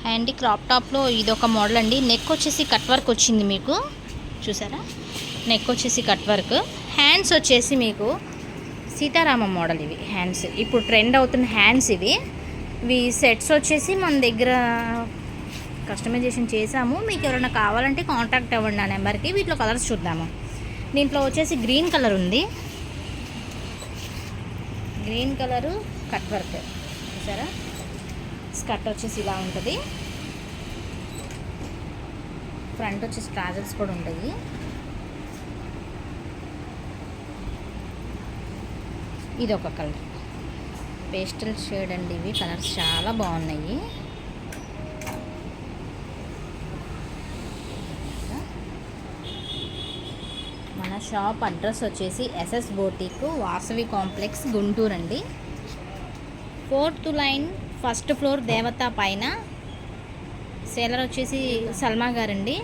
Handy crop టాప్లో ఇదొక model అండి. నెక్ వచ్చేసి కట్ వర్క్ వచ్చింది మీకు, చూసారా? నెక్ వచ్చేసి కట్ వర్క్, హ్యాండ్స్ వచ్చేసి మీకు సీతారామం మోడల్. ఇవి హ్యాండ్స్ ఇప్పుడు ట్రెండ్ అవుతున్న హ్యాండ్స్ ఇవి. సెట్స్ వచ్చేసి మన దగ్గర కస్టమైజేషన్ చేసాము. మీకు ఎవరైనా కావాలంటే కాంటాక్ట్ అవ్వండి ఆ నెంబర్కి. వీటిలో కలర్స్ చూద్దాము. దీంట్లో వచ్చేసి గ్రీన్ కలర్ ఉంది. గ్రీన్ కలరు కట్ వర్క్, చూసారా? స్కర్ట్ వచ్చేసి ఇలా ఉంటుంది. ఫ్రంట్ వచ్చేసి ట్రాజల్స్ కూడా ఉంటాయి. ఇది ఒక కలర్, పేస్టల్ షేడ్ అండి. ఇవి కలర్స్ చాలా బాగున్నాయి. మన షాప్ అడ్రస్ వచ్చేసి S S boutique, Vasavi complex, Guntur అండి. 4th లైన్, 1st ఫ్లోర్, దేవత పైన. సేలర్ వచ్చేసి సల్మా గారండి.